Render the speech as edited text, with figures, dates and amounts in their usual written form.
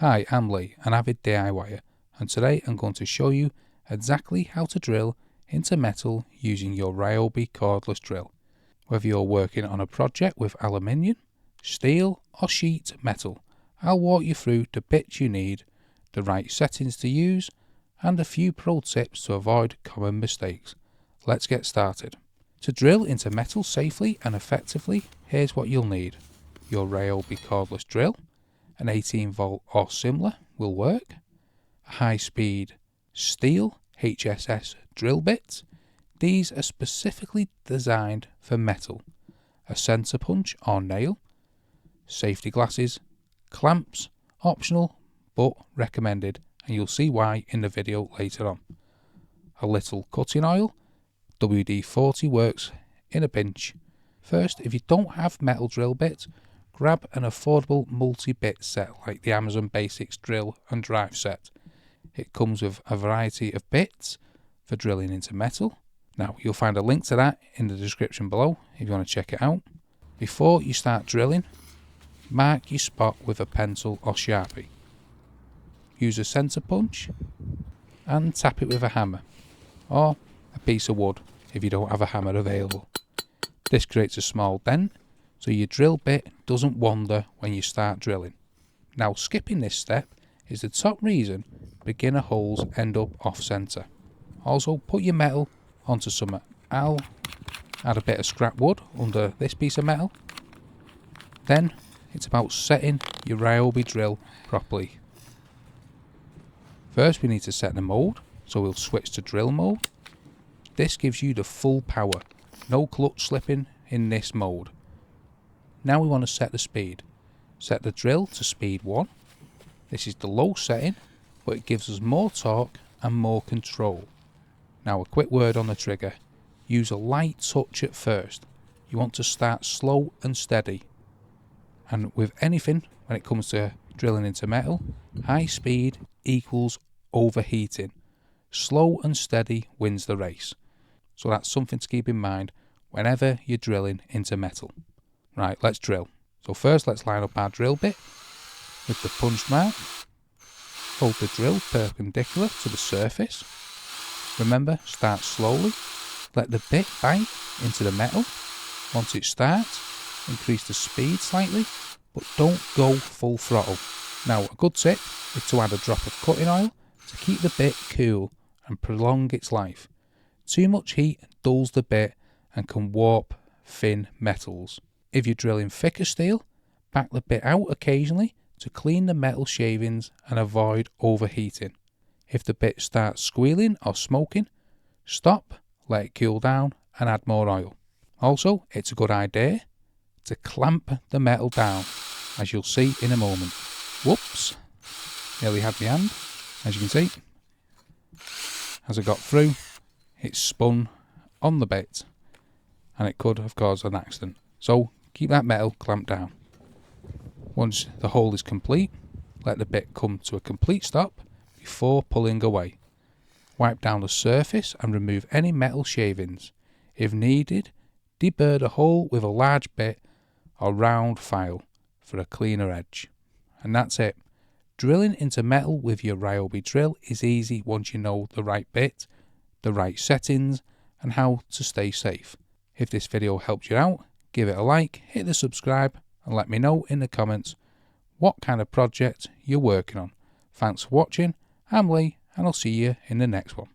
Hi, I'm Lee, an avid DIYer, and today I'm going to show you exactly how to drill into metal using your Ryobi cordless drill. Whether you're working on a project with aluminium, steel or sheet metal, I'll walk you through the bits you need, the right settings to use, and a few pro tips to avoid common mistakes. Let's get started. To drill into metal safely and effectively, here's what you'll need. Your Ryobi cordless drill, an 18 volt or similar will work, a high speed steel HSS drill bit. These are specifically designed for metal, a center punch or nail, safety glasses, clamps, optional but recommended, and you'll see why in the video later on. A little cutting oil, WD-40 works in a pinch. First, if you don't have metal drill bits, grab an affordable multi-bit set like the Amazon Basics drill and drive set. It comes with a variety of bits for drilling into metal. Now, you'll find a link to that in the description below if you want to check it out. Before you start drilling, mark your spot with a pencil or Sharpie. Use a center punch and tap it with a hammer or a piece of wood if you don't have a hammer available. This creates a small dent so your drill bit doesn't wander when you start drilling. Now, skipping this step is the top reason beginner holes end up off center. Also, put your metal onto some. I'll add a bit of scrap wood under this piece of metal. Then it's about setting your Ryobi drill properly. First we need to set the mode, so we'll switch to drill mode. This gives you the full power, no clutch slipping in this mode. Now we want to set the speed. Set the drill to speed 1. This is the low setting, but it gives us more torque and more control. Now a quick word on the trigger. Use a light touch at first. You want to start slow and steady. And with anything, when it comes to drilling into metal, high speed equals overheating. Slow and steady wins the race. So that's something to keep in mind whenever you're drilling into metal. Right, let's drill. So first let's line up our drill bit with the punch mark. Hold the drill perpendicular to the surface. Remember, start slowly. Let the bit bite into the metal. Once it starts, increase the speed slightly, but don't go full throttle. Now, a good tip is to add a drop of cutting oil to keep the bit cool and prolong its life. Too much heat dulls the bit and can warp thin metals. If you're drilling thicker steel, back the bit out occasionally to clean the metal shavings and avoid overheating. If the bit starts squealing or smoking, stop, let it cool down and add more oil. Also, it's a good idea to clamp the metal down, as you'll see in a moment. Whoops, nearly had my hand. As you can see, as I got through, it spun on the bit and it could have caused an accident. So keep that metal clamped down. Once the hole is complete, let the bit come to a complete stop before pulling away. Wipe down the surface and remove any metal shavings. If needed, deburr the hole with a large bit or round file for a cleaner edge. And that's it. Drilling into metal with your Ryobi drill is easy once you know the right bit, the right settings, and how to stay safe. If this video helped you out, give it a like, hit the subscribe, and let me know in the comments what kind of project you're working on. Thanks for watching. I'm Lee, and I'll see you in the next one.